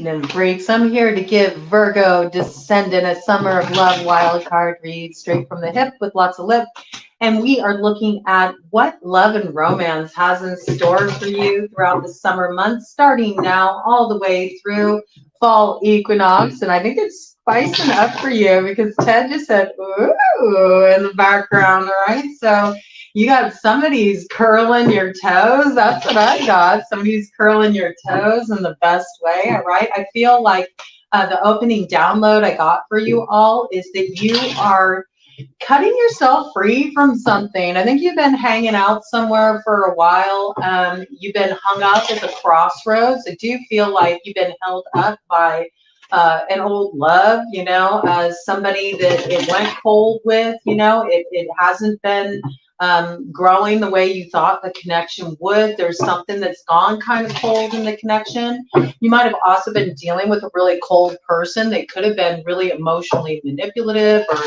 evening, freaks. I'm here to give Virgo Descendant a Summer of Love wildcard read straight from the hip with lots of lip. And we are looking at what love and romance has in store for you throughout the summer months, starting now all the way through fall equinox. And I think it's spicing up for you because Ted just said, ooh, in the background, right? So you got somebody's curling your toes. That's what I got. Somebody's curling your toes in the best way, all right? I feel like the opening download I got for you all is that you are cutting yourself free from something. I think you've been hanging out somewhere for a while. You've been hung up at the crossroads. I do feel like you've been held up by an old love, you know, somebody that it went cold with, you know, it hasn't been growing the way you thought the connection would. There's something that's gone kind of cold in the connection. You might have also been dealing with a really cold person. They could have been really emotionally manipulative or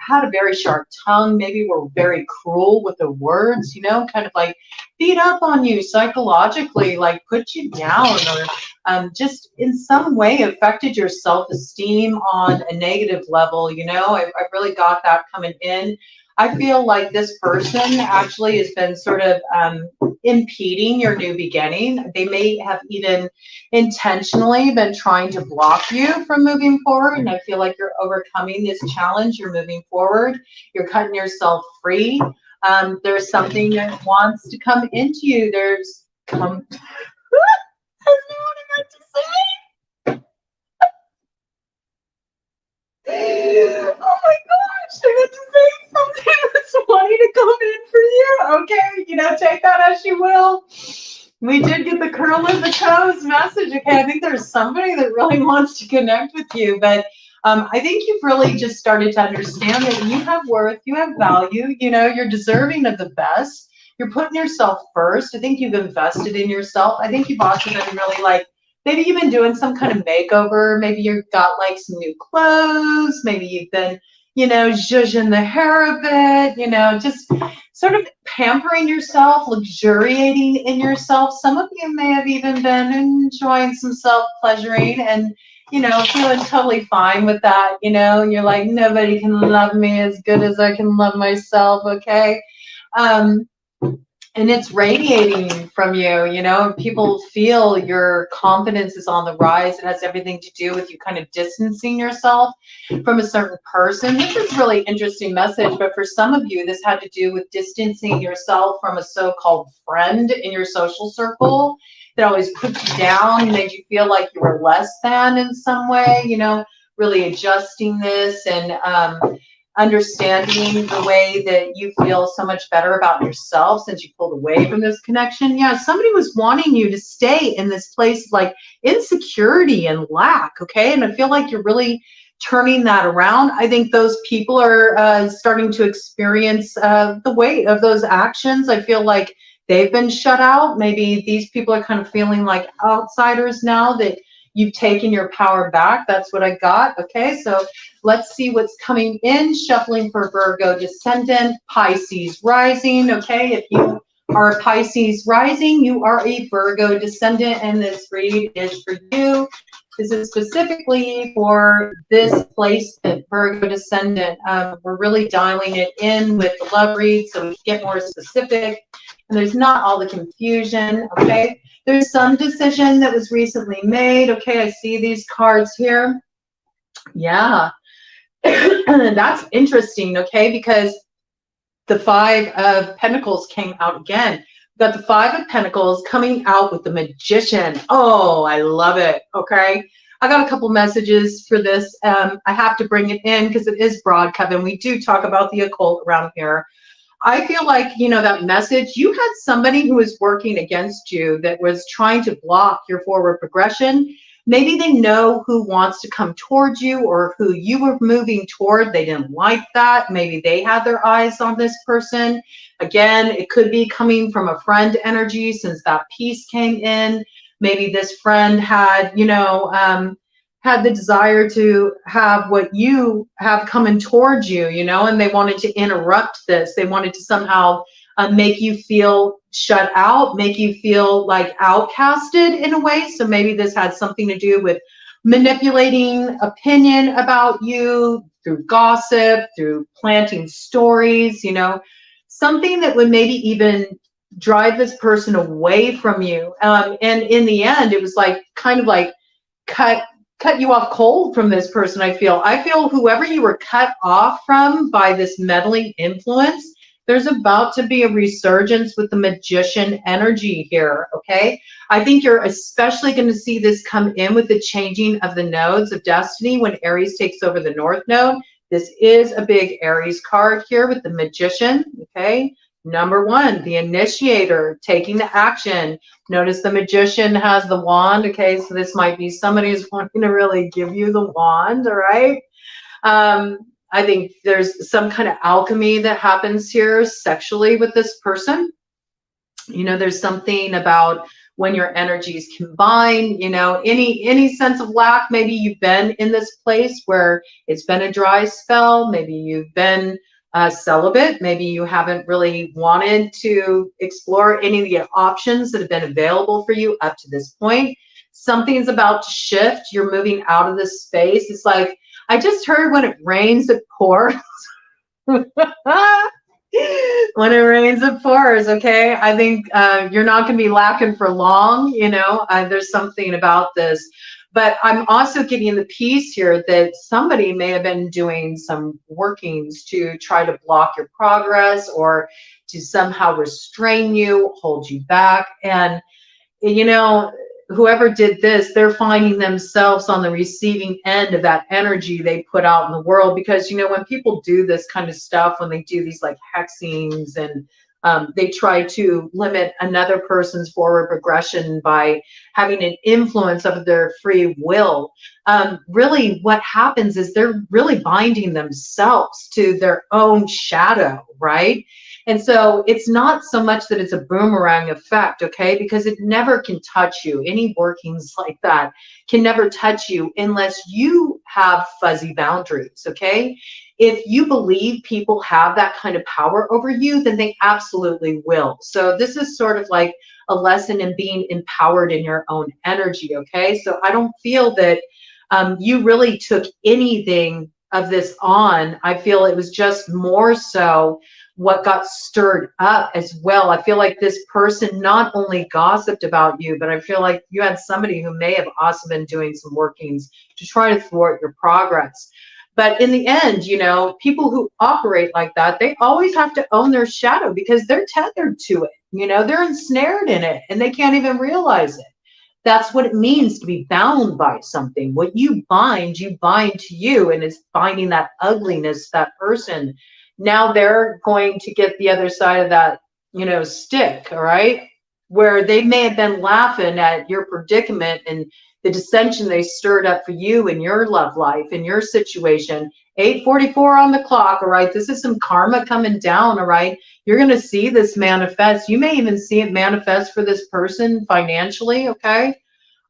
had a very sharp tongue, maybe were very cruel with their words, you know, kind of like beat up on you psychologically, like put you down, or just in some way affected your self-esteem on a negative level. You know, I really got that coming in. I feel like this person actually has been sort of impeding your new beginning. They may have even intentionally been trying to block you from moving forward. And I feel like you're overcoming this challenge. You're moving forward. You're cutting yourself free. There's something that wants to come into you. There's I don't know what I meant to say. Oh my gosh, I meant to say something that's wanting to come in for you. Okay, you know, take that as you will. We did get the curl of the toes message. Okay, I think there's somebody that really wants to connect with you, but I think you've really just started to understand that you have worth, you have value, you know, you're deserving of the best. You're putting yourself first. I think you've invested in yourself. I think you've also been really like, maybe you've been doing some kind of makeover. Maybe you've got like some new clothes. Maybe you've been, you know, zhuzhing the hair a bit, you know, just sort of pampering yourself, luxuriating in yourself. Some of you may have even been enjoying some self-pleasuring and, you know, feeling totally fine with that, you know, and you're like, nobody can love me as good as I can love myself, okay? And it's radiating from you, you know, people feel your confidence is on the rise. It has everything to do with you kind of distancing yourself from a certain person. This is a really interesting message, but for some of you, this had to do with distancing yourself from a so-called friend in your social circle that always put you down, made you feel like you were less than in some way, you know, really adjusting this and understanding the way that you feel so much better about yourself since you pulled away from this connection. Yeah, somebody was wanting you to stay in this place like insecurity and lack, okay? And I feel like you're really turning that around. I think those people are starting to experience the weight of those actions. I feel like they've been shut out. Maybe these people are kind of feeling like outsiders now that you've taken your power back. That's what I got. Okay, so let's see what's coming in. Shuffling for Virgo Descendant, Pisces Rising. Okay, if you are a Pisces Rising, you are a Virgo Descendant, and this read is for you. This is specifically for this placement, Virgo Descendant. We're really dialing it in with the love read so we can get more specific. And there's not all the confusion, okay? There's some decision that was recently made. Okay, I see these cards here. Yeah, that's interesting, okay, because the Five of Pentacles came out again. We've got the Five of Pentacles coming out with the Magician. Oh, I love it, okay? I got a couple messages for this. I have to bring it in because it is BroadCoven. We do talk about the occult around here. I feel like, you know, that message, you had somebody who was working against you that was trying to block your forward progression. Maybe they know who wants to come towards you or who you were moving toward. They didn't like that. Maybe they had their eyes on this person. Again, it could be coming from a friend energy since that piece came in. Maybe this friend had, you know, had the desire to have what you have coming towards you, you know, and they wanted to interrupt this. They wanted to somehow make you feel shut out, make you feel like outcasted in a way. So maybe this had something to do with manipulating opinion about you through gossip, through planting stories, you know, something that would maybe even drive this person away from you. And in the end, it was like kind of like cut you off cold from this person. I feel whoever you were cut off from by this meddling influence, there's about to be a resurgence with the magician energy here, okay? I think you're especially going to see this come in with the changing of the nodes of destiny when Aries takes over the North Node. This is a big Aries card here with the magician, okay? Number one, the initiator, taking the action. Notice the magician has the wand, okay? So this might be somebody who's wanting to really give you the wand, all right? I think there's some kind of alchemy that happens here sexually with this person. You know, there's something about when your energies combine, you know, any sense of lack. Maybe you've been in this place where it's been a dry spell. Maybe you've been celibate. Maybe you haven't really wanted to explore any of the options that have been available for you up to this point. Something's about to shift. You're moving out of this space. It's like, I just heard when it rains, it pours. When it rains, it pours, okay? I think you're not going to be lacking for long, you know? There's something about this. But I'm also getting the piece here that somebody may have been doing some workings to try to block your progress or to somehow restrain you, hold you back. And, you know, whoever did this, they're finding themselves on the receiving end of that energy they put out in the world. Because, you know, when people do this kind of stuff, when they do these like hexings and they try to limit another person's forward progression by having an influence of their free will, really what happens is they're really binding themselves to their own shadow, right? And so it's not so much that it's a boomerang effect, okay? Because it never can touch you. Any workings like that can never touch you unless you have fuzzy boundaries, okay? If you believe people have that kind of power over you, then they absolutely will. So this is sort of like a lesson in being empowered in your own energy, okay? So I don't feel that you really took anything of this on. I feel it was just more so what got stirred up as well. I feel like this person not only gossiped about you, but I feel like you had somebody who may have also been doing some workings to try to thwart your progress. But in the end, you know, people who operate like that, they always have to own their shadow because they're tethered to it. You know, they're ensnared in it and they can't even realize it. That's what it means to be bound by something. What you bind to you, and it's binding that ugliness, that person. Now they're going to get the other side of that, you know, stick, all right? Where they may have been laughing at your predicament and the dissension they stirred up for you in your love life, in your situation. 8:44 on the clock, all right? This is some karma coming down, all right? You're going to see this manifest. You may even see it manifest for this person financially, okay?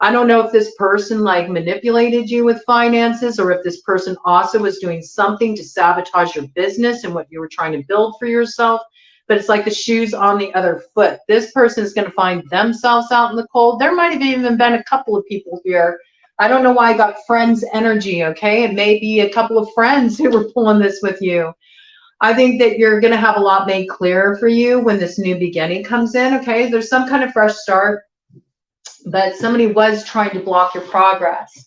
I don't know if this person like manipulated you with finances or if this person also was doing something to sabotage your business and what you were trying to build for yourself. But it's like the shoes on the other foot. This person is going to find themselves out in the cold. There might have even been a couple of people here. I don't know why I got friends energy, okay? It may be a couple of friends who were pulling this with you. I think that you're going to have a lot made clear for you when this new beginning comes in, okay? There's some kind of fresh start, but somebody was trying to block your progress.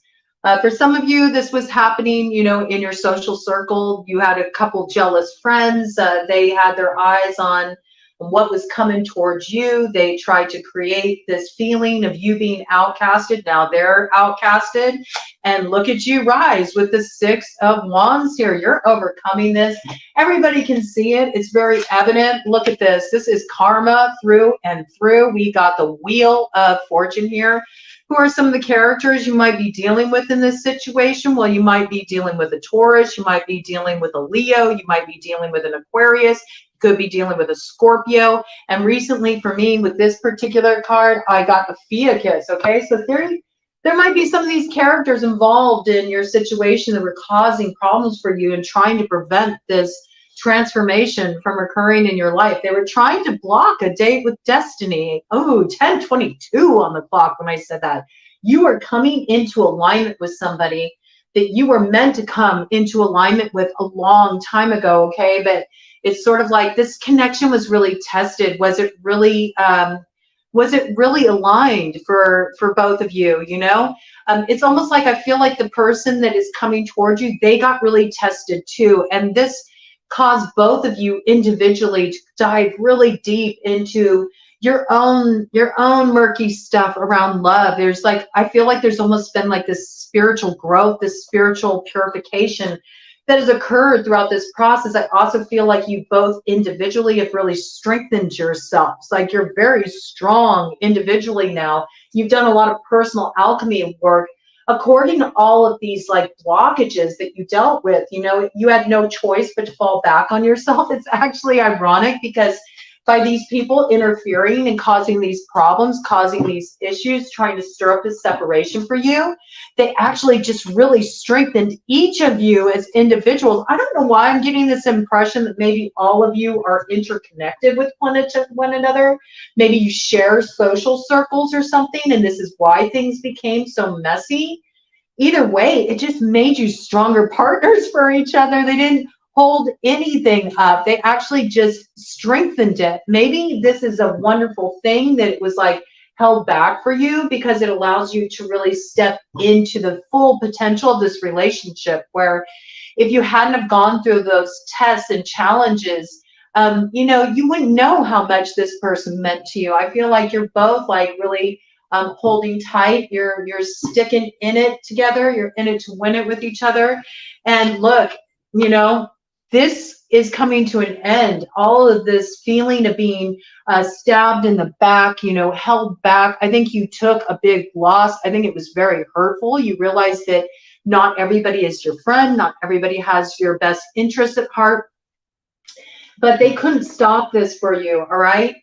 For some of you, this was happening, you know, in your social circle. You had a couple jealous friends. They had their eyes on what was coming towards you. They tried to create this feeling of you being outcasted. Now they're outcasted. And look at you rise with the 6 of Wands here. You're overcoming this. Everybody can see it. It's very evident. Look at this. This is karma through and through. We got the Wheel of Fortune here. Who are some of the characters you might be dealing with in this situation? Well, you might be dealing with a Taurus. You might be dealing with a Leo. You might be dealing with an Aquarius. You could be dealing with a Scorpio. And recently for me, with this particular card, I got the Fiacus, okay? So there might be some of these characters involved in your situation that were causing problems for you and trying to prevent this transformation from occurring in your life. They were trying to block a date with destiny. Oh, 10:22 on the clock when I said that. You are coming into alignment with somebody that you were meant to come into alignment with a long time ago, okay? But it's sort of like this connection was really tested. Was it really aligned for both of you, you know? It's almost like I feel like the person that is coming towards you, they got really tested too. And this caused both of you individually to dive really deep into your own murky stuff around love. There's like, I feel like there's almost been like this spiritual growth, this spiritual purification that has occurred throughout this process. I also feel like you both individually have really strengthened yourselves. Like you're very strong individually now. You've done a lot of personal alchemy work according to all of these like blockages that you dealt with. You know, you had no choice but to fall back on yourself. It's actually ironic because by these people interfering and causing these problems, causing these issues, trying to stir up this separation for you, they actually just really strengthened each of you as individuals. I don't know why I'm getting this impression that maybe all of you are interconnected with one another. Maybe you share social circles or something, and this is why things became so messy. Either way, it just made you stronger partners for each other. They didn't hold anything up. They actually just strengthened it. Maybe this is a wonderful thing that it was like held back for you because it allows you to really step into the full potential of this relationship, where if you hadn't have gone through those tests and challenges, you know, you wouldn't know how much this person meant to you. I feel like you're both like really holding tight. You're sticking in it together. You're in it to win it with each other. And look, you know, this is coming to an end. All of this feeling of being stabbed in the back, you know, held back. I think you took a big loss. I think it was very hurtful. You realized that not everybody is your friend. Not everybody has your best interests at heart. But they couldn't stop this for you, all right?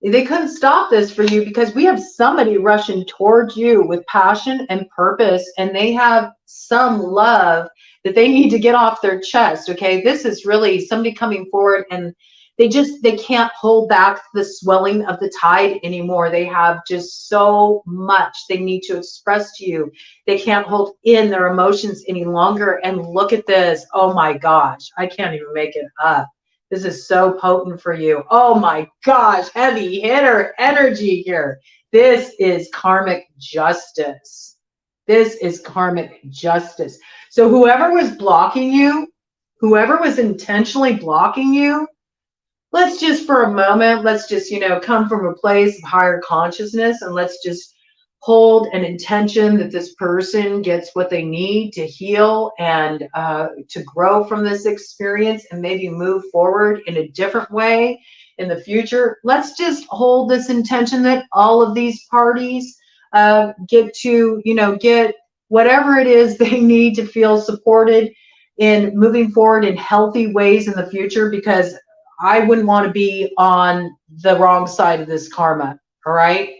They couldn't stop this for you because we have somebody rushing towards you with passion and purpose, and they have some love that they need to get off their chest, okay? This is really somebody coming forward, and they can't hold back the swelling of the tide anymore. They have just so much they need to express to you. They can't hold in their emotions any longer. And look at this. Oh my gosh, I can't even make it up. This is so potent for you. Oh my gosh, heavy hitter energy here. This is karmic justice. This is karmic justice. So whoever was blocking you, whoever was intentionally blocking you, let's just for a moment, let's just, you know, come from a place of higher consciousness, and let's just hold an intention that this person gets what they need to heal and to grow from this experience and maybe move forward in a different way in the future. Let's just hold this intention that all of these parties get to, you know, get whatever it is they need to feel supported in moving forward in healthy ways in the future, because I wouldn't want to be on the wrong side of this karma, all right?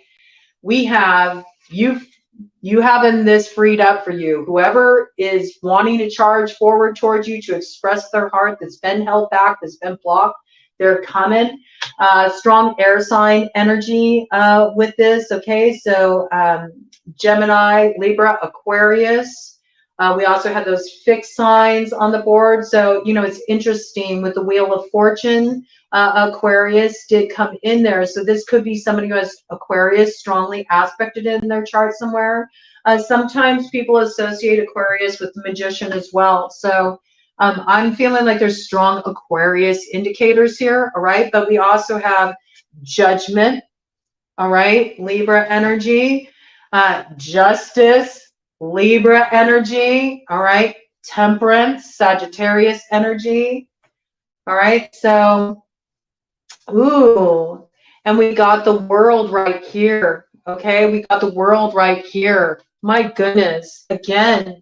We have, you having this freed up for you. Whoever is wanting to charge forward towards you to express their heart that's been held back, that's been blocked, they're coming. Strong air sign energy with this, okay? So Gemini, Libra, Aquarius. We also have those fixed signs on the board. So, you know, it's interesting with the Wheel of Fortune, Aquarius did come in there. So this could be somebody who has Aquarius strongly aspected in their chart somewhere. Sometimes people associate Aquarius with the Magician as well. So I'm feeling like there's strong Aquarius indicators here, all right? But we also have Judgment, all right? Libra energy, Justice, Libra energy, all right? Temperance, Sagittarius energy, all right? So, ooh, and we got the World right here, okay? We got the World right here. My goodness, again,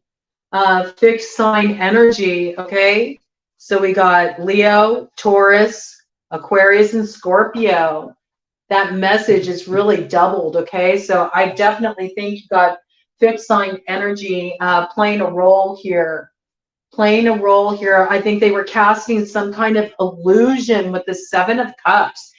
fixed sign energy, okay? So we got Leo, Taurus, Aquarius, and Scorpio. That message is really doubled, okay? So I definitely think you got fixed sign energy playing a role here. playing a role here. I think they were casting some kind of illusion with the Seven of Cups.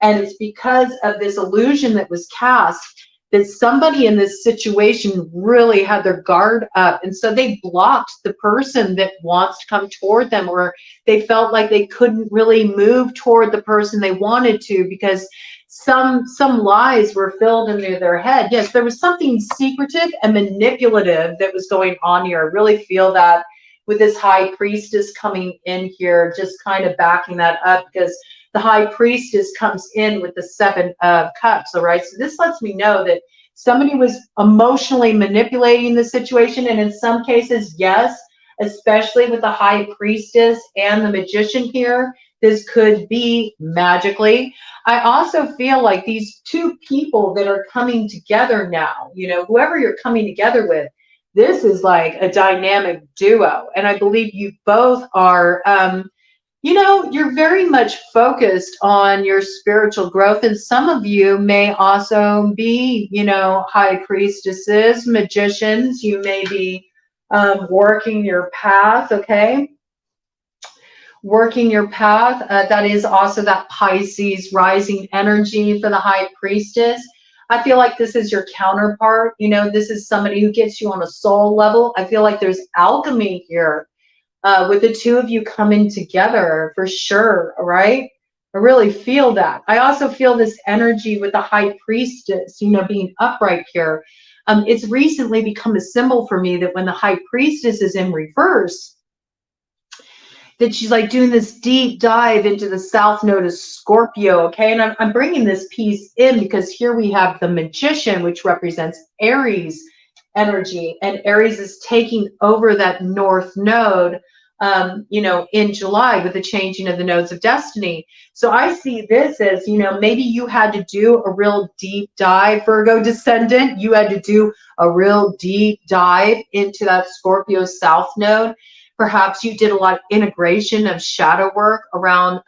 And it's because of this illusion that was cast that somebody in this situation really had their guard up. And so they blocked the person that wants to come toward them, or they felt like they couldn't really move toward the person they wanted to because some lies were filled into their head. Yes, there was something secretive and manipulative that was going on here. I really feel that with this high priestess coming in here, just kind of backing that up, because the high priestess comes in with the Seven of Cups. All right, so this lets me know that somebody was emotionally manipulating the situation, and in some cases, yes, especially with the high priestess and the magician here, this could be magically. I also feel like these two people that are coming together now, you know, whoever you're coming together with, this is like a dynamic duo. And I believe you both are, you know, you're very much focused on your spiritual growth. And some of you may also be, you know, high priestesses, magicians. You may be working your path, okay? Working your path. That is also that Pisces rising energy for the high priestess. I feel like this is your counterpart. You know, this is somebody who gets you on a soul level. I feel like there's alchemy here with the two of you coming together for sure. All right. I really feel that. I also feel this energy with the high priestess, you know, being upright here. It's recently become a symbol for me that when the high priestess is in reverse, that she's like doing this deep dive into the south node of Scorpio, okay? And I'm bringing this piece in because here we have the magician, which represents Aries energy, and Aries is taking over that north node, you know, in July with the changing of the nodes of destiny. So I see this as, you know, maybe you had to do a real deep dive, Virgo Descendant. You had to do a real deep dive into that Scorpio south node. Perhaps you did a lot of integration of shadow work around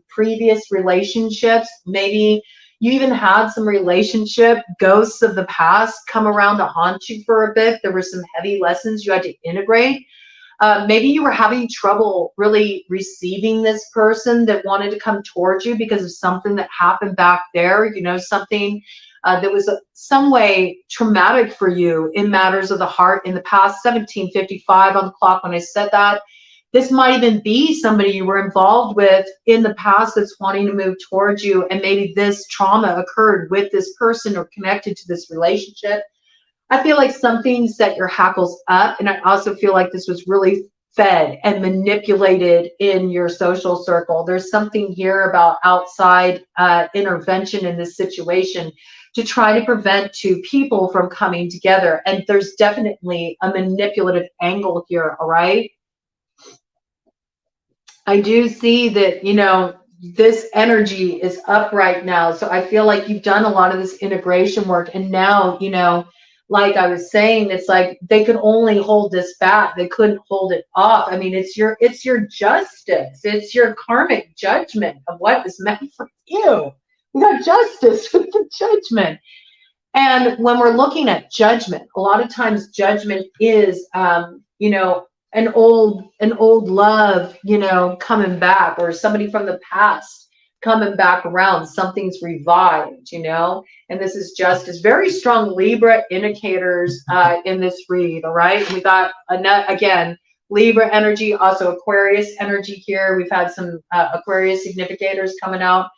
previous relationships. Maybe you even had some relationship ghosts of the past come around to haunt you for a bit. There were some heavy lessons you had to integrate. Maybe you were having trouble really receiving this person that wanted to come towards you because of something that happened back there, you know, something that was some way traumatic for you in matters of the heart in the past. 1755 on the clock when I said that. This might even be somebody you were involved with in the past that's wanting to move towards you, and maybe this trauma occurred with this person or connected to this relationship. I feel like something set your hackles up, and I also feel like this was really fed and manipulated in your social circle. There's something here about outside intervention in this situation to try to prevent two people from coming together. And there's definitely a manipulative angle here, all right? I do see that, you know, this energy is up right now. So I feel like you've done a lot of this integration work. And now, you know, like I was saying, it's like they could only hold this back. They couldn't hold it off. I mean, it's your justice. It's your karmic judgment of what is meant for you. We got justice with the judgment. And when we're looking at judgment, a lot of times judgment is, you know, an old love, you know, coming back, or somebody from the past coming back around. Something's revived, you know, and this is justice. Very strong Libra indicators in this read. All right, we got again Libra energy, also Aquarius energy here. We've had some Aquarius significators coming out.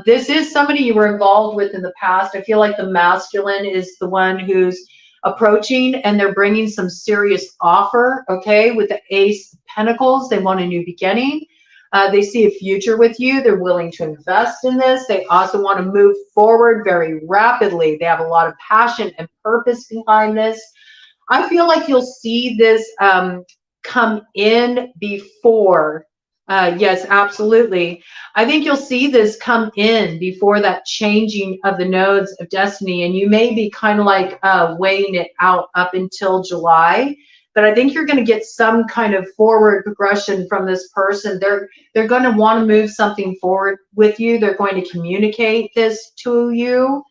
This is somebody you were involved with in the past. I feel like the masculine is the one who's approaching, and they're bringing some serious offer, okay? With the Ace of Pentacles, they want a new beginning. They see a future with you. They're willing to invest in this. They also want to move forward very rapidly. They have a lot of passion and purpose behind this. I feel like you'll see this come in before. Yes, absolutely. I think you'll see this come in before that changing of the nodes of destiny, and you may be kind of like weighing it out up until July. But I think you're going to get some kind of forward progression from this person. They're going to want to move something forward with you. They're going to communicate this to you.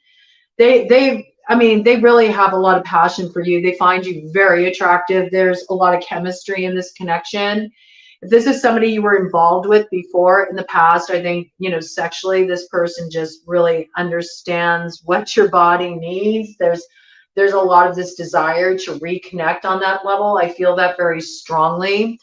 I mean, they really have a lot of passion for you. They find you very attractive. There's a lot of chemistry in this connection. If this is somebody you were involved with before in the past, I think, you know, sexually, this person just really understands what your body needs. There's a lot of this desire to reconnect on that level. I feel that very strongly.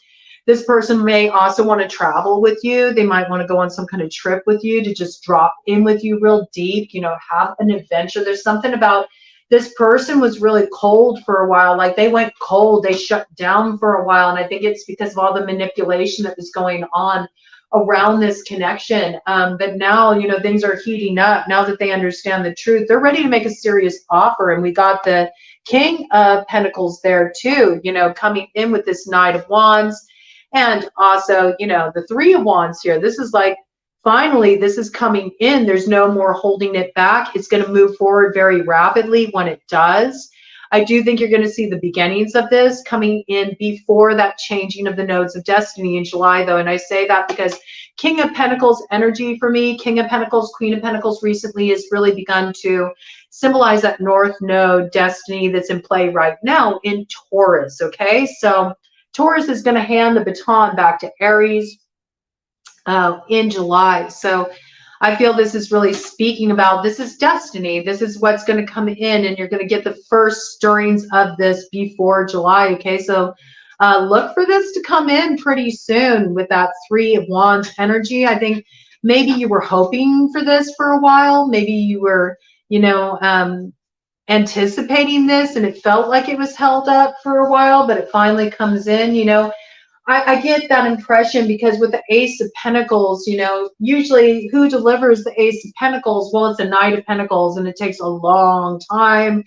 This person may also want to travel with you. They might want to go on some kind of trip with you to just drop in with you real deep, you know, have an adventure. There's something about this person was really cold for a while. Like they went cold, they shut down for a while. And I think it's because of all the manipulation that was going on around this connection. But now, you know, things are heating up. Now that they understand the truth, they're ready to make a serious offer. And we got the King of Pentacles there too, you know, coming in with this Knight of Wands. And also, you know, the Three of Wands here. This is like, finally, this is coming in. There's no more holding it back. It's going to move forward very rapidly when it does. I do think you're going to see the beginnings of this coming in before that changing of the nodes of destiny in July, though. And I say that because King of Pentacles energy for me, King of Pentacles, Queen of Pentacles recently has really begun to symbolize that North Node destiny that's in play right now in Taurus, okay? So Taurus is going to hand the baton back to Aries in July. So I feel this is really speaking about, this is destiny. This is what's going to come in, and you're going to get the first stirrings of this before July. Okay, so look for this to come in pretty soon with that Three of Wands energy. I think maybe you were hoping for this for a while. Maybe you were, you know, anticipating this, and it felt like it was held up for a while, but it finally comes in, you know. I get that impression because with the Ace of Pentacles, you know, usually who delivers the Ace of Pentacles? Well, it's a Knight of Pentacles, and it takes a long time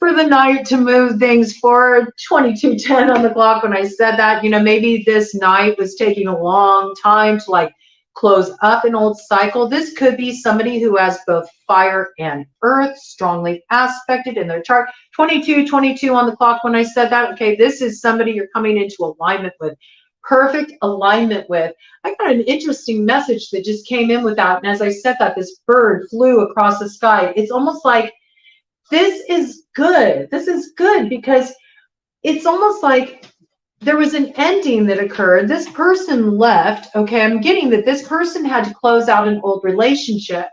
for the Knight to move things forward. 22:10 on the clock when I said that. You know, maybe this Knight was taking a long time to like close up an old cycle. This could be somebody who has both fire and earth strongly aspected in their chart. 22:22 on the clock when I said that. Okay, this is somebody you're coming into alignment with, perfect alignment with. I got an interesting message that just came in with that. And as I said that, this bird flew across the sky. It's almost like this is good. This is good because it's almost like there was an ending that occurred. This person left. Okay, I'm getting that this person had to close out an old relationship.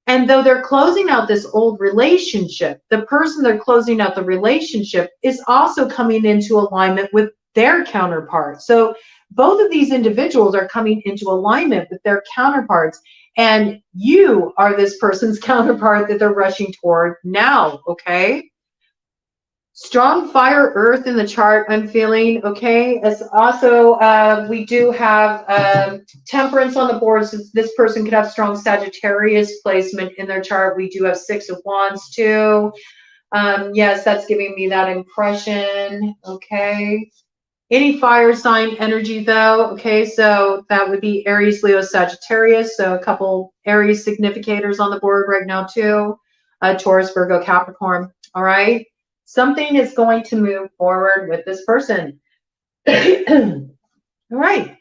And though they're closing out this old relationship, the person they're closing out the relationship is also coming into alignment with their counterpart. So both of these individuals are coming into alignment with their counterparts. And you are this person's counterpart that they're rushing toward now, okay? Strong fire earth in the chart, I'm feeling, okay? As also, we do have temperance on the board, so this person could have strong Sagittarius placement in their chart. We do have Six of Wands too. Yes, that's giving me that impression, okay? Any fire sign energy though, okay? So that would be Aries, Leo, Sagittarius. So a couple Aries significators on the board right now too. Taurus, Virgo, Capricorn, all right? Something is going to move forward with this person. All right,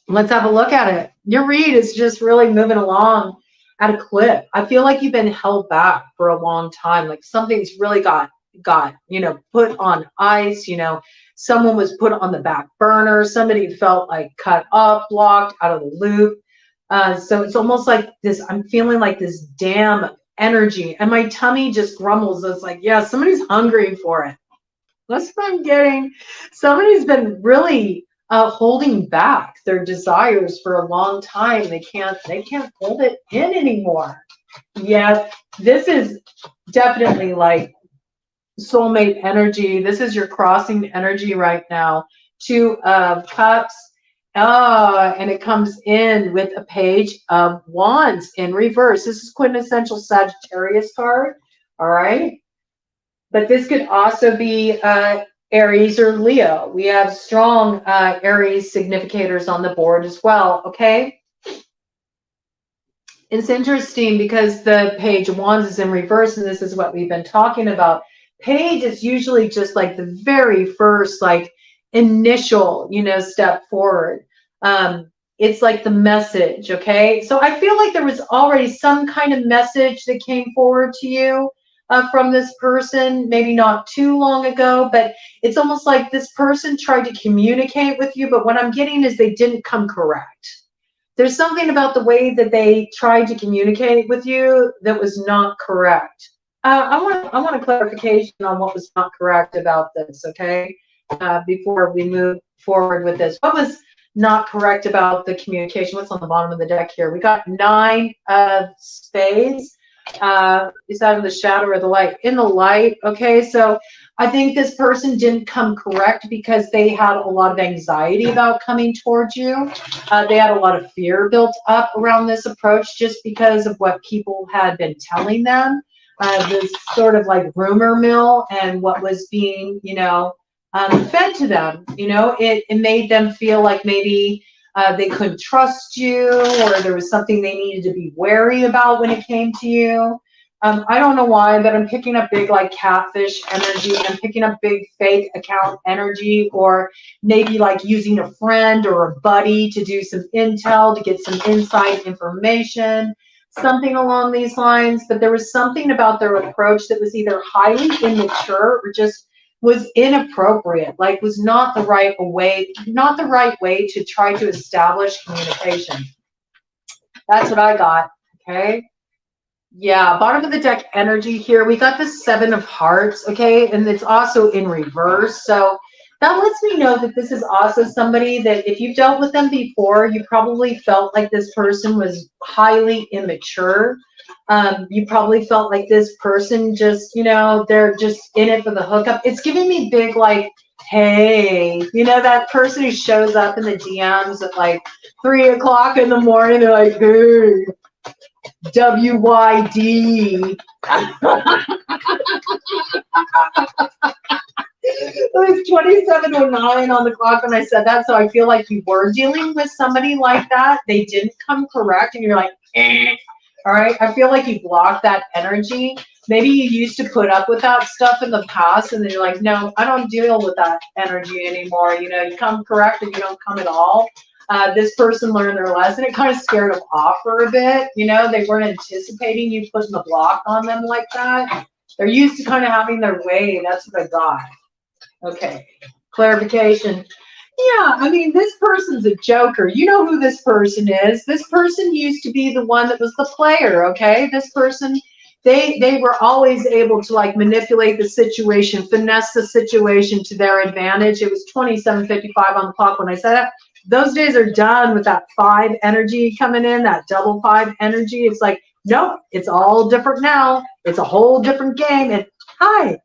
let's have a look at it. Your read is just really moving along at a clip. I feel like you've been held back for a long time. Like something's really got, you know, put on ice, you know, someone was put on the back burner. Somebody felt like cut off, blocked, out of the loop. So it's almost like this, I'm feeling like this dam energy, and my tummy just grumbles. It's like, yeah, somebody's hungry for it. That's what I'm getting. Somebody's been really holding back their desires for a long time. They can't hold it in anymore. Yeah, this is definitely like soulmate energy. This is your crossing energy right now. Two of Cups. And it comes in with a Page of Wands in reverse. This is quintessential Sagittarius card. All right. But this could also be Aries or Leo. We have strong Aries significators on the board as well. Okay. It's interesting because the Page of Wands is in reverse, and this is what we've been talking about. Page is usually just like the very first, like, initial, you know, step forward. It's like the message, okay? So I feel like there was already some kind of message that came forward to you. from this person, maybe not too long ago, but it's almost like this person tried to communicate with you, but what I'm getting is they didn't come correct. There's something about the way that they tried to communicate with you that was not correct. I want a clarification on what was not correct about this, okay? Before we move forward with this. What was not correct about the communication? What's on the bottom of the deck here? We got 9 of spades. Is that in the shadow or the light? In the light, okay? So I think this person didn't come correct because they had a lot of anxiety about coming towards you. They had a lot of fear built up around this approach just because of what people had been telling them. This sort of like rumor mill and what was being, you know, fed to them. You know, it made them feel like maybe they couldn't trust you, or there was something they needed to be wary about when it came to you. I don't know why, but I'm picking up big like catfish energy. I'm picking up big fake account energy, or maybe like using a friend or a buddy to do some intel, to get some inside information, something along these lines. But there was something about their approach that was either highly immature or just was inappropriate, like was not the right way to try to establish communication. That's what I got, okay? Yeah, bottom of the deck energy here. We got the 7 of hearts, okay? And it's also in reverse. So that lets me know that this is also somebody that if you've dealt with them before, you probably felt like this person was highly immature. You probably felt like this person just, you know, they're just in it for the hookup. It's giving me big, like, hey, you know, that person who shows up in the DMs at like 3 o'clock in the morning. They're like, hey, WYD. It was 27:09 on the clock when I said that, so I feel like you were dealing with somebody like that. They didn't come correct, and you're like, eh. All right, I feel like you blocked that energy. Maybe you used to put up with that stuff in the past, and then you're like, no, I don't deal with that energy anymore. You know, you come correct and you don't come at all. This person learned their lesson. It kind of scared them off for a bit. You know, they weren't anticipating you putting the block on them like that. They're used to kind of having their way. That's what I got. Okay, clarification. Yeah, I mean, this person's a joker. You know who this person is. This person used to be the one that was the player, okay? This person, they were always able to like manipulate the situation, finesse the situation to their advantage. It was 27:55 on the clock when I said that. Those days are done with that 5 energy coming in, that double 5 energy. It's like, nope, it's all different now. It's a whole different game. And hi,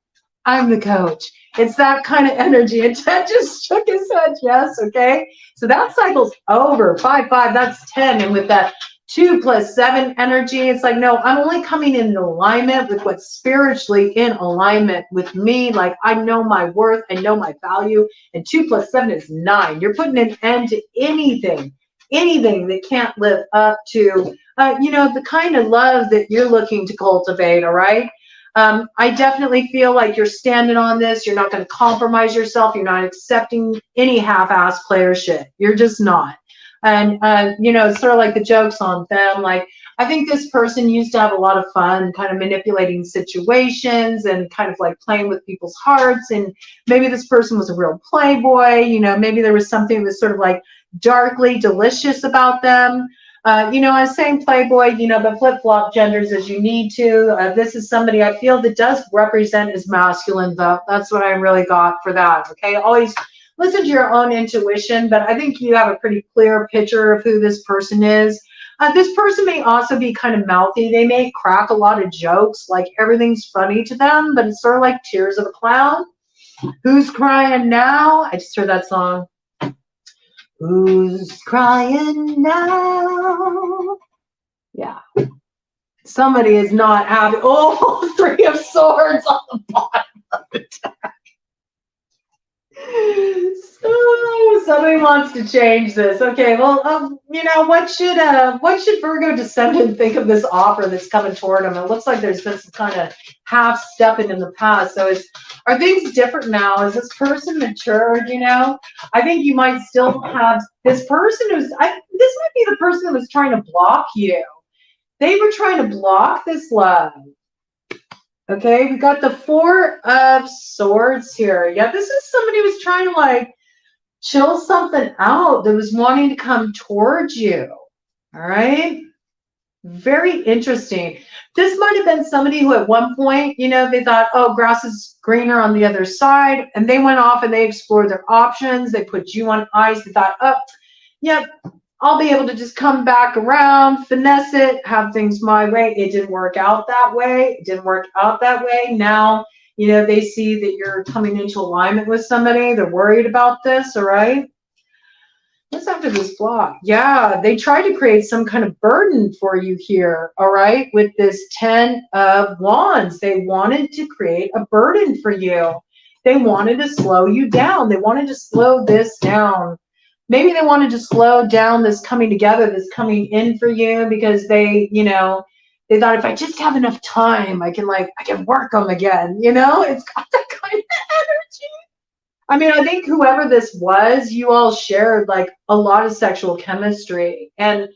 I'm the coach. It's that kind of energy. And Ted just shook his head, yes, okay? So that cycle's over. 5, 5, that's 10. And with that 2 + 7 energy, it's like, no, I'm only coming in alignment with what's spiritually in alignment with me. Like, I know my worth. I know my value. And 2 + 7 is 9. You're putting an end to anything that can't live up to, you know, the kind of love that you're looking to cultivate, all right? I definitely feel like you're standing on this. You're not going to compromise yourself. You're not accepting any half-ass player shit. You're just not. And, you know, it's sort of like the jokes on them. Like, I think this person used to have a lot of fun kind of manipulating situations and kind of like playing with people's hearts. And maybe this person was a real playboy. You know, maybe there was something that was sort of like darkly delicious about them. You know, I was saying playboy, you know, but flip-flop genders as you need to. This is somebody I feel that does represent as masculine, though. That's what I really got for that, okay? Always listen to your own intuition, but I think you have a pretty clear picture of who this person is. This person may also be kind of mouthy. They may crack a lot of jokes, like everything's funny to them, but it's sort of like Tears of a Clown. Who's crying now? I just heard that song. Who's crying now? Yeah. Somebody is not happy. Oh, 3 of Swords on the bottom of the deck. So somebody wants to change this. Okay, well, you know, what should Virgo Descendant think of this offer that's coming toward him? It looks like there's been some kind of half-stepping in the past. So are things different now? Is this person matured, you know? I think you might still have this person this might be the person that was trying to block you. They were trying to block this love. Okay, we got the Four of Swords here. Yeah, this is somebody who's trying to like chill something out, that was wanting to come towards you. All right. Very interesting. This might have been somebody who at one point, you know, they thought, oh, grass is greener on the other side. And they went off and they explored their options. They put you on ice. They thought, oh, yep, I'll be able to just come back around, finesse it, have things my way. It didn't work out that way. It didn't work out that way. Now, you know, they see that you're coming into alignment with somebody. They're worried about this, all right? What's after this block? Yeah, they tried to create some kind of burden for you here, all right, with this 10 of Wands. They wanted to create a burden for you. They wanted to slow you down. They wanted to slow this down. Maybe they wanted to slow down this coming together, this coming in for you, because they, you know, they thought if I just have enough time, I can work them again. You know, it's got that kind of energy. I mean, I think whoever this was, you all shared like a lot of sexual chemistry, and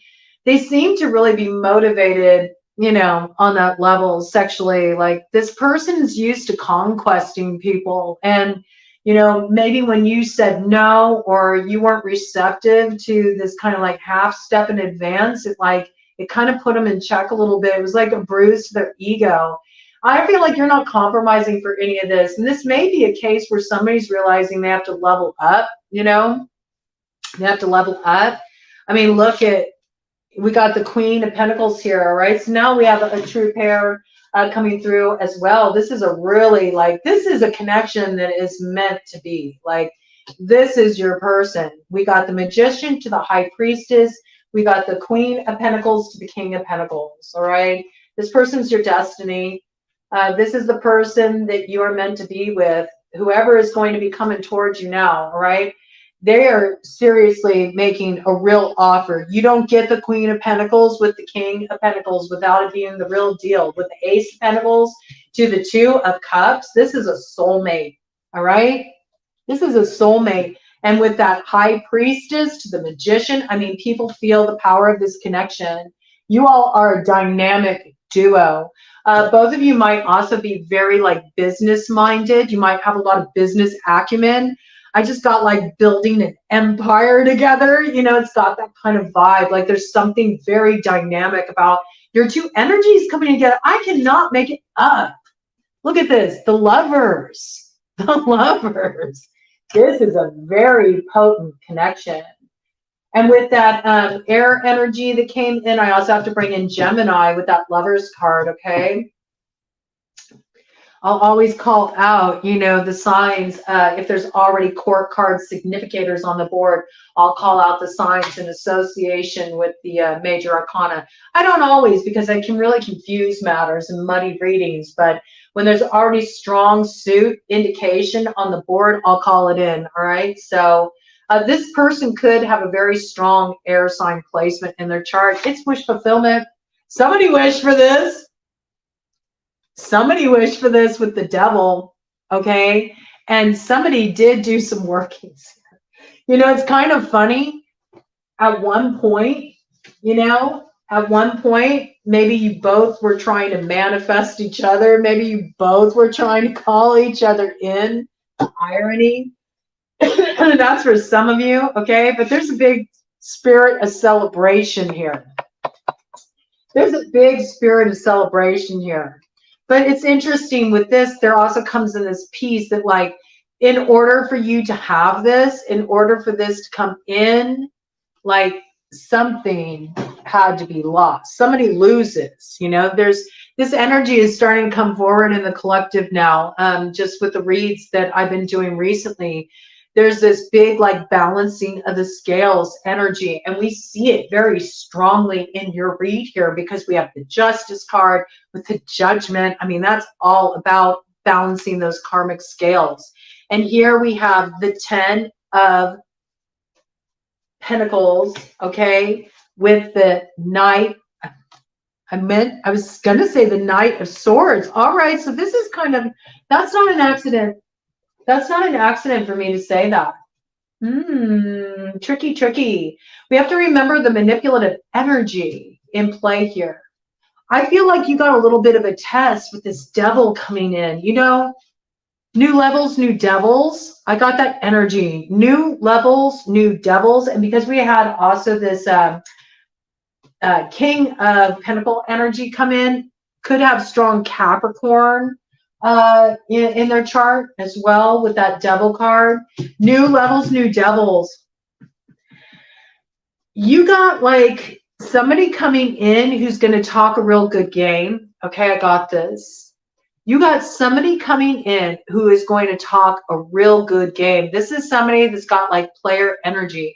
they seem to really be motivated, you know, on that level sexually. Like this person's used to conquesting people, and you know, maybe when you said no or you weren't receptive to this kind of like half step in advance, it kind of put them in check a little bit. It was like a bruise to their ego. I feel like you're not compromising for any of this. And this may be a case where somebody's realizing they have to level up, you know, they have to level up. I mean, look at, we got the Queen of Pentacles here, all right? So now we have a true pair coming through as well. This is a really this is a connection that is meant to be. Like, this is your person. We got the Magician to the High Priestess. We got the Queen of Pentacles to the King of Pentacles, all right? This person's your destiny. This is the person that you are meant to be with. Whoever is going to be coming towards you now, all right? They are seriously making a real offer. You don't get the Queen of Pentacles with the King of Pentacles without it being the real deal. With the Ace of Pentacles to the Two of Cups, this is a soulmate, all right? This is a soulmate. And with that High Priestess to the Magician, I mean, people feel the power of this connection. You all are a dynamic duo. Both of you might also be very business minded. You might have a lot of business acumen. I just got like building an empire together. You know, it's got that kind of vibe. Like there's something very dynamic about your two energies coming together. I cannot make it up. Look at this. The Lovers. The Lovers. This is a very potent connection. And with that air energy that came in, I also have to bring in Gemini with that Lovers card, okay? I'll always call out, you know, the signs. If there's already court card significators on the board, I'll call out the signs in association with the major arcana. I don't always, because I can really confuse matters and muddy readings, but when there's already strong suit indication on the board, I'll call it in, all right? So this person could have a very strong air sign placement in their chart. It's wish fulfillment. Somebody wished for this. Somebody wished for this with the Devil, okay? And somebody did do some workings. You know, it's kind of funny. At one point, you know, maybe you both were trying to manifest each other. Maybe you both were trying to call each other in. Irony. That's for some of you, okay? But there's a big spirit of celebration here. There's a big spirit of celebration here. But it's interesting with this, there also comes in this piece that like, in order for you to have this, in order for this to come in, like something had to be lost. Somebody loses, you know, there's this energy is starting to come forward in the collective now, just with the reads that I've been doing recently. There's this big like balancing of the scales energy, and we see it very strongly in your read here because we have the Justice card with the Judgment. I mean, that's all about balancing those karmic scales. And here we have the 10 of Pentacles, okay, with the Knight. I was going to say the Knight of Swords. All right, so this is kind of, that's not an accident. That's not an accident for me to say that. Tricky. We have to remember the manipulative energy in play here. I feel like you got a little bit of a test with this devil coming in, you know, new levels, new devils. I got that energy, new levels, new devils. And because we had also this King of Pentacle energy come in, could have strong Capricorn in their chart as well with that devil card. New levels, new devils. You got like somebody coming in who's going to talk a real good game. Okay, I got this. You got somebody coming in who is going to talk a real good game. This is somebody that's got like player energy.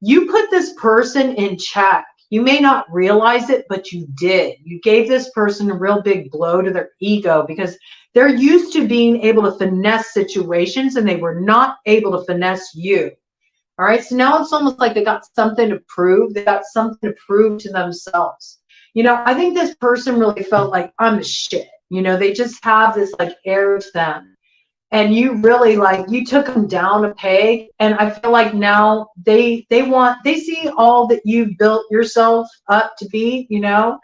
You put this person in check. You may not realize it, but you did. You gave this person a real big blow to their ego because they're used to being able to finesse situations and they were not able to finesse you. All right. So now it's almost like they got something to prove. They got something to prove to themselves. You know, I think this person really felt like I'm the shit. You know, they just have this like air to them. And you really like, you took them down a peg. And I feel like now they see all that you've built yourself up to be, you know,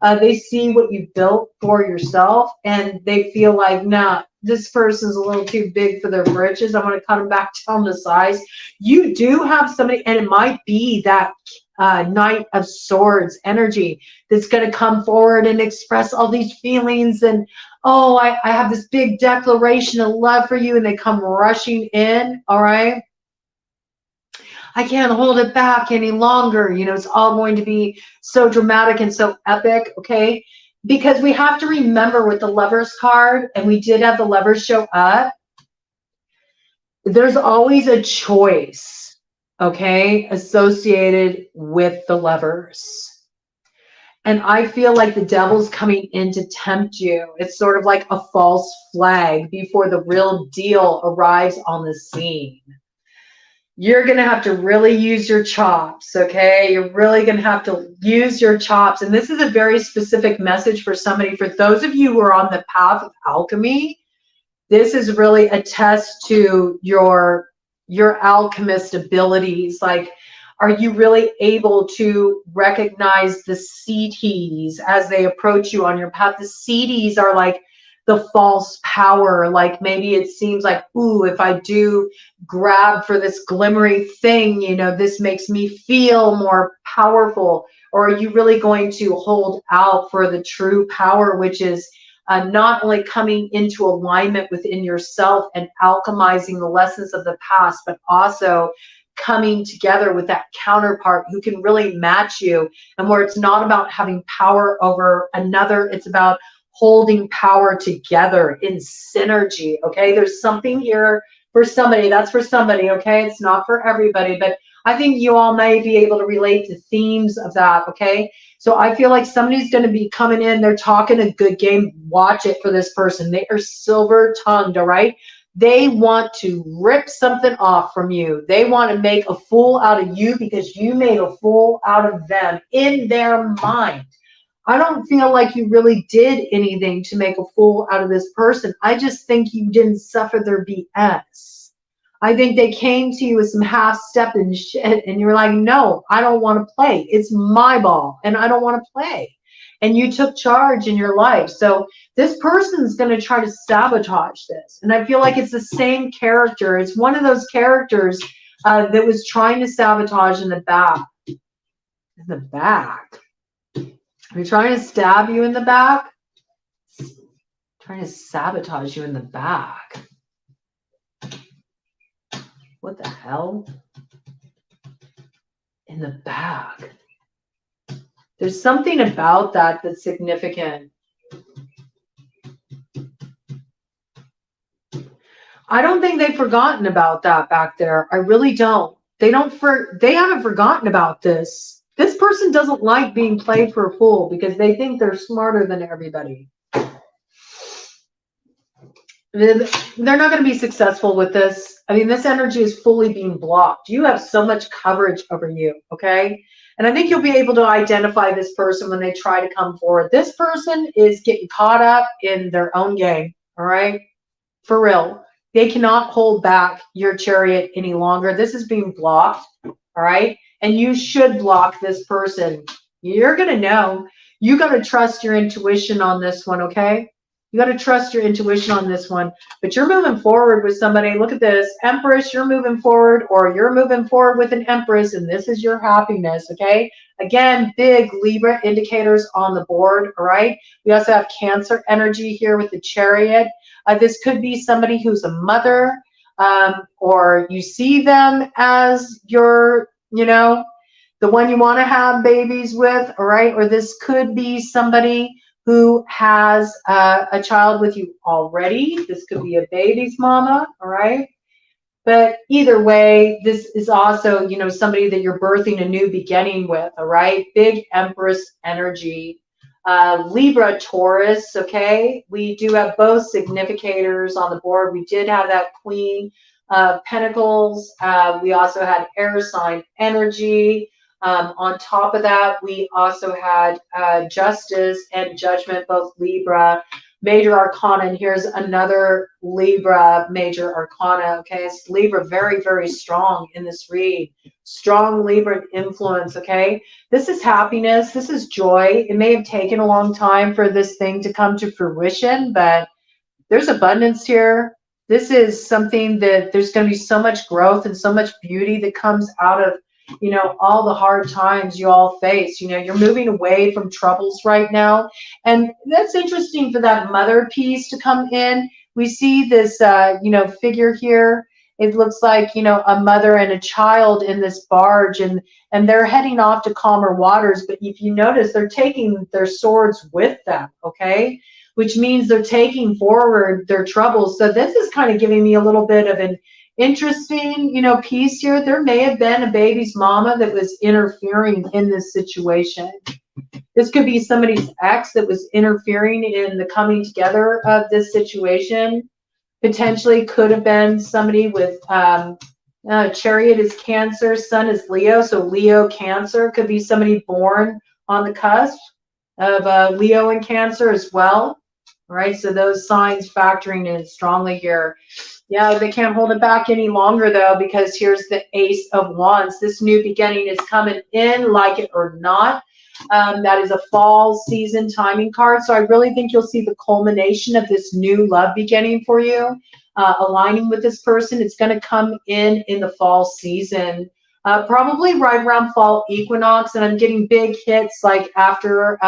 they see what you built for yourself and they feel like, nah, this person's a little too big for their britches. I'm going to cut them back down to size. You do have somebody, and it might be that Knight of Swords energy that's going to come forward and express all these feelings and, oh, I have this big declaration of love for you, and they come rushing in, all right? I can't hold it back any longer. You know, it's all going to be so dramatic and so epic, okay? Because we have to remember with the Lovers card, and we did have the Lovers show up, there's always a choice, okay, associated with the Lovers. And I feel like the devil's coming in to tempt you. It's sort of like a false flag before the real deal arrives on the scene. You're going to have to really use your chops, okay? You're really going to have to use your chops. And this is a very specific message for somebody. For those of you who are on the path of alchemy, this is really a test to your alchemist abilities. Like, are you really able to recognize the CTs as they approach you on your path? The CTs are like the false power. Like maybe it seems like, ooh, if I do grab for this glimmery thing, you know, this makes me feel more powerful. Or are you really going to hold out for the true power, which is not only coming into alignment within yourself and alchemizing the lessons of the past, but also coming together with that counterpart who can really match you, and where it's not about having power over another, it's about holding power together in synergy, okay? There's something here for somebody. That's for somebody, okay? It's not for everybody, but I think you all may be able to relate to themes of that, okay? So I feel like somebody's going to be coming in, they're talking a good game. Watch it for this person. They are silver-tongued, all right? They want to rip something off from you. They want to make a fool out of you because you made a fool out of them in their mind. I don't feel like you really did anything to make a fool out of this person. I just think you didn't suffer their BS. I think they came to you with some half-stepping shit and you were like, no, I don't want to play. It's my ball and I don't want to play. And you took charge in your life. So this person's going to try to sabotage this. And I feel like it's the same character. It's one of those characters that was trying to sabotage in the back. In the back. Are you trying to stab you in the back? Trying to sabotage you in the back. What the hell? In the back. There's something about that that's significant. I don't think they've forgotten about that back there. I really don't. They haven't forgotten about this. This person doesn't like being played for a fool because they think they're smarter than everybody. They're not going to be successful with this. I mean, this energy is fully being blocked. You have so much coverage over you, okay? And I think you'll be able to identify this person when they try to come forward. This person is getting caught up in their own game, all right? For real. They cannot hold back your chariot any longer. This is being blocked, all right? And you should block this person. You're going to know. You got to trust your intuition on this one, okay? You got to trust your intuition on this one. But you're moving forward with somebody. Look at this. Empress, you're moving forward, or you're moving forward with an Empress, and this is your happiness, okay? Again, big Libra indicators on the board, all right? We also have Cancer energy here with the Chariot. This could be somebody who's a mother, or you see them as your, you know, the one you want to have babies with, all right? Or this could be somebody who has a child with you already. This could be a baby's mama, all right? But either way, this is also, you know, somebody that you're birthing a new beginning with, all right? Big Empress energy. Libra, Taurus, okay? We do have both significators on the board. We did have that Queen of Pentacles. We also had air sign energy. On top of that, we also had Justice and Judgment, both Libra. Major Arcana, and here's another Libra Major Arcana, okay? It's Libra very, very strong in this read. Strong Libra influence, okay? This is happiness. This is joy. It may have taken a long time for this thing to come to fruition, but there's abundance here. This is something that there's going to be so much growth and so much beauty that comes out of, you know, all the hard times you all face. You know, you're moving away from troubles right now. And that's interesting for that mother piece to come in. We see this, you know, figure here. It looks like, you know, a mother and a child in this barge, and they're heading off to calmer waters. But if you notice, they're taking their swords with them, okay? Which means they're taking forward their troubles. So this is kind of giving me a little bit of an interesting, you know, piece here. There may have been a baby's mama that was interfering in this situation. This could be somebody's ex that was interfering in the coming together of this situation. Potentially could have been somebody with Chariot is Cancer, Sun is Leo, so Leo Cancer could be somebody born on the cusp of Leo and Cancer as well. All right, so those signs factoring in strongly here. Yeah, they can't hold it back any longer, though, because here's the Ace of Wands. This new beginning is coming in, like it or not. That is a fall season timing card. So I really think you'll see the culmination of this new love beginning for you, aligning with this person. It's going to come in the fall season, probably right around fall equinox. And I'm getting big hits like after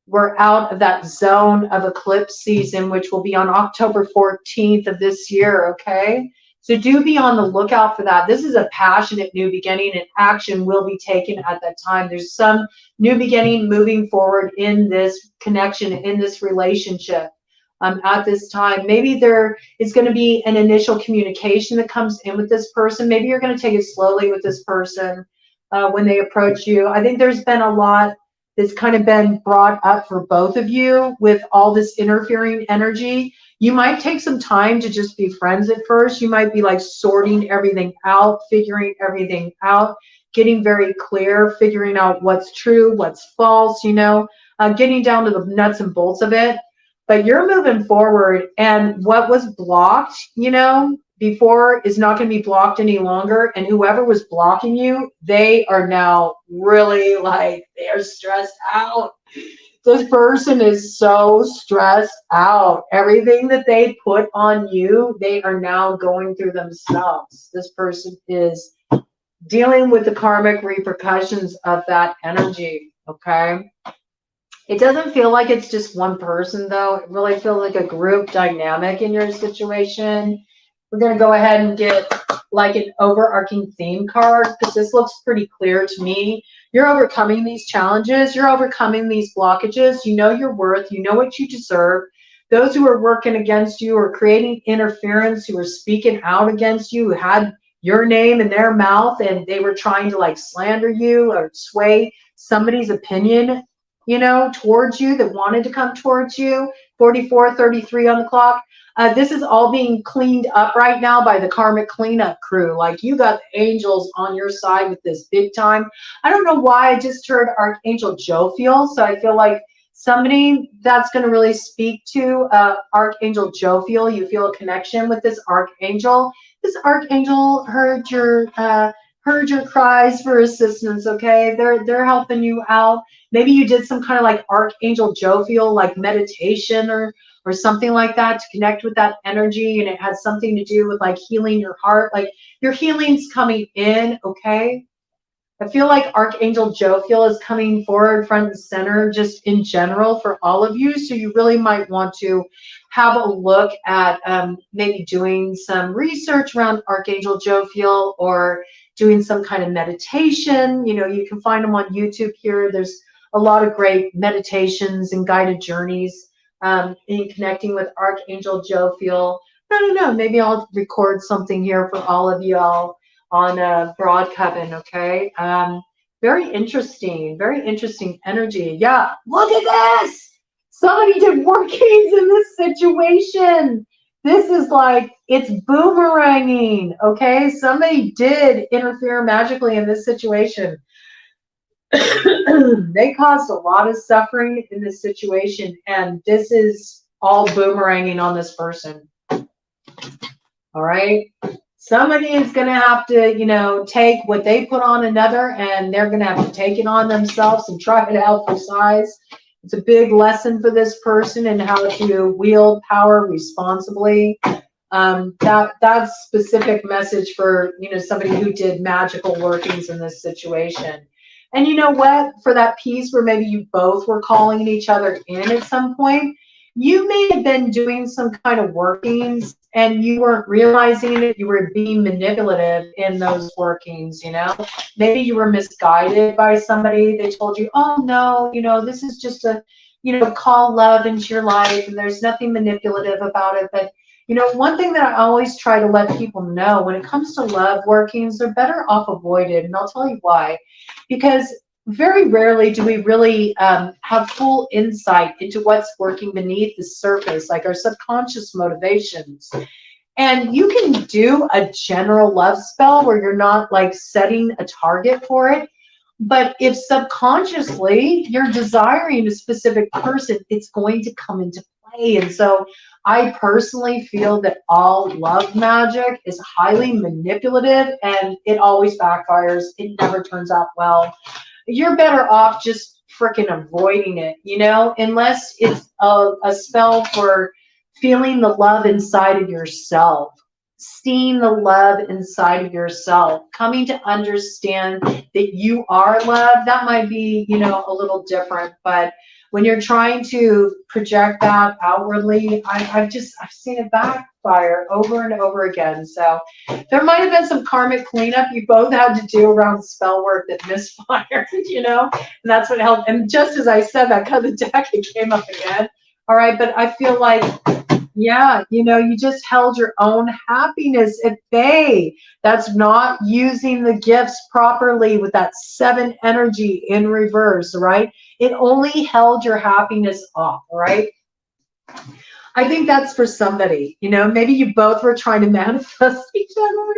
we're out of that zone of eclipse season, which will be on October 14th of this year, okay? So do be on the lookout for that. This is a passionate new beginning, and action will be taken at that time. There's some new beginning moving forward in this connection, in this relationship at this time. Maybe there is going to be an initial communication that comes in with this person. Maybe you're going to take it slowly with this person when they approach you. I think there's been a lot that's kind of been brought up for both of you with all this interfering energy. You might take some time to just be friends at first. You might be like sorting everything out, figuring everything out, getting very clear, figuring out what's true, what's false, you know, getting down to the nuts and bolts of it. But you're moving forward, and what was blocked, you know, before is not going to be blocked any longer. And whoever was blocking you, they are now really like, they're stressed out. This person is so stressed out. Everything that they put on you, they are now going through themselves. This person is dealing with the karmic repercussions of that energy, okay? It doesn't feel like it's just one person, though. It really feels like a group dynamic in your situation. We're going to go ahead and get like an overarching theme card, because this looks pretty clear to me. You're overcoming these challenges. You're overcoming these blockages. You know your worth. You know what you deserve. Those who are working against you or creating interference, who are speaking out against you, who had your name in their mouth and they were trying to like slander you or sway somebody's opinion, you know, towards you, that wanted to come towards you. 44:33 on the clock. This is all being cleaned up right now by the karmic cleanup crew. Like, you got the angels on your side with this big time. I don't know why I just heard Archangel Jophiel, so I feel like somebody that's going to really speak to Archangel Jophiel. You feel a connection with this archangel. This archangel heard heard your cries for assistance, okay? They're helping you out. Maybe you did some kind of like Archangel Jophiel, like meditation or something like that to connect with that energy, and it has something to do with like healing your heart. Like your healing's coming in, okay? I feel like Archangel Jophiel is coming forward, front and center, just in general for all of you. So you really might want to have a look at maybe doing some research around Archangel Jophiel or doing some kind of meditation. You know, you can find them on YouTube here. There's a lot of great meditations and guided journeys in connecting with Archangel Jophiel. I don't know, maybe I'll record something here for all of y'all on BroadCoven, okay? Very interesting energy. Yeah, look at this. Somebody did workings in this situation. This is like, it's boomeranging, okay? Somebody did interfere magically in this situation. They caused a lot of suffering in this situation, and this is all boomeranging on this person. All right? Somebody is going to have to, you know, take what they put on another, and they're going to have to take it on themselves and try it out for size. It's a big lesson for this person in how to wield power responsibly. That's specific message for, you know, somebody who did magical workings in this situation. And you know what? For that piece where maybe you both were calling each other in at some point, you may have been doing some kind of workings and you weren't realizing it. You were being manipulative in those workings, you know. Maybe you were misguided by somebody. They told you, oh, no, you know, this is just a, you know, call love into your life and there's nothing manipulative about it. But, you know, one thing that I always try to let people know when it comes to love workings, they're better off avoided. And I'll tell you why. Because very rarely do we really have full insight into what's working beneath the surface, like our subconscious motivations. And you can do a general love spell where you're not like setting a target for it. But if subconsciously you're desiring a specific person, it's going to come into play. And so I personally feel that all love magic is highly manipulative and it always backfires. It never turns out well. You're better off just freaking avoiding it, you know, unless it's a spell for feeling the love inside of yourself, seeing the love inside of yourself, coming to understand that you are love. That might be, you know, a little different, but when you're trying to project that outwardly, I've seen it backfire over and over again. So there might have been some karmic cleanup you both had to do around spell work that misfired, you know, and that's what helped. And just as I said that, kind of the deck, it came up again. All right, but I feel like, yeah, you know, you just held your own happiness at bay. That's not using the gifts properly with that 7 energy in reverse, right? It only held your happiness off, right? I think that's for somebody, you know, maybe you both were trying to manifest each other.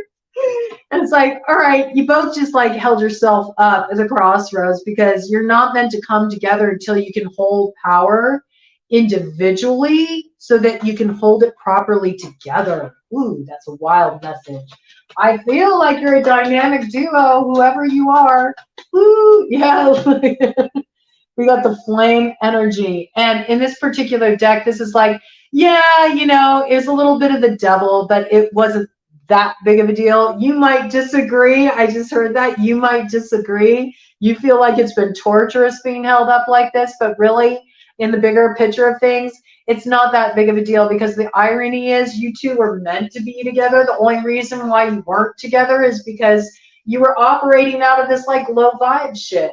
And it's like, all right, you both just like held yourself up at the crossroads because you're not meant to come together until you can hold power individually so that you can hold it properly together. Ooh, that's a wild message. I feel like you're a dynamic duo, whoever you are. Ooh, yeah. We got the flame energy. And in this particular deck, this is like, yeah, you know, it was a little bit of the devil, but it wasn't that big of a deal. You might disagree. I just heard that. You might disagree. You feel like it's been torturous being held up like this, but really, in the bigger picture of things, it's not that big of a deal because the irony is you two were meant to be together. The only reason why you weren't together is because you were operating out of this like low vibe shit.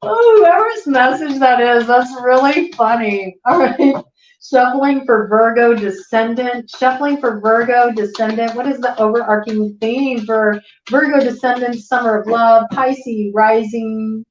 Oh, whoever's message that is, that's really funny. All right. Shuffling for Virgo Descendant. Shuffling for Virgo Descendant. What is the overarching theme for Virgo Descendant? Summer of Love. Pisces Rising.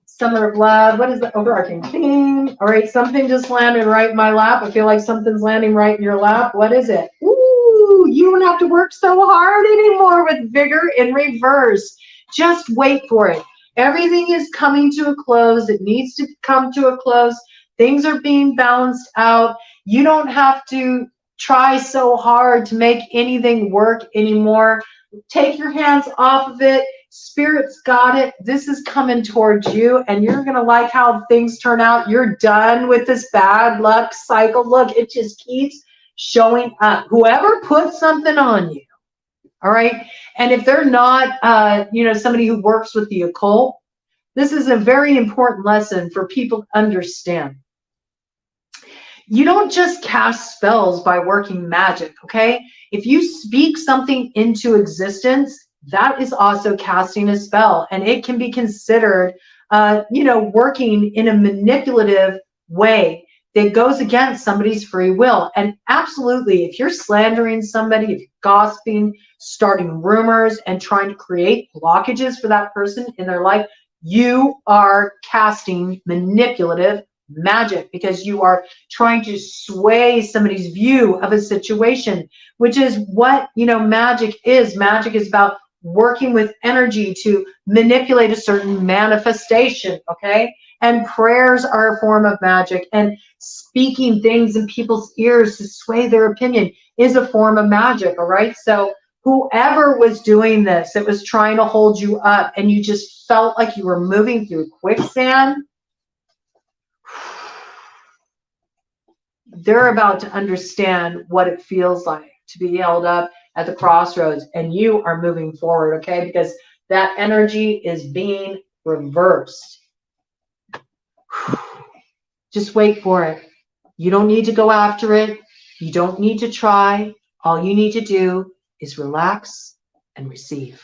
Summer of Love. What is the overarching theme? All right, something just landed right in my lap. I feel like something's landing right in your lap. What is it? Ooh, you don't have to work so hard anymore with vigor in reverse. Just wait for it. Everything is coming to a close. It needs to come to a close. Things are being balanced out. You don't have to try so hard to make anything work anymore. Take your hands off of it. Spirit's got it. This is coming towards you, and you're going to like how things turn out. You're done with this bad luck cycle. Look, it just keeps showing up. Whoever put something on you, all right? And if they're not, you know, somebody who works with the occult, this is a very important lesson for people to understand. You don't just cast spells by working magic, okay? If you speak something into existence, that is also casting a spell, and it can be considered, you know, working in a manipulative way that goes against somebody's free will. And absolutely, if you're slandering somebody, if you're gossiping, starting rumors, and trying to create blockages for that person in their life, you are casting manipulative magic, because you are trying to sway somebody's view of a situation, which is what, you know, magic is. Magic is about working with energy to manipulate a certain manifestation, okay? And prayers are a form of magic, and speaking things in people's ears to sway their opinion is a form of magic, all right? So whoever was doing this, it was trying to hold you up, and you just felt like you were moving through quicksand, they're about to understand what it feels like to be held up at the crossroads, and you are moving forward, okay? Because that energy is being reversed. Just wait for it. You don't need to go after it. You don't need to try. All you need to do is relax and receive.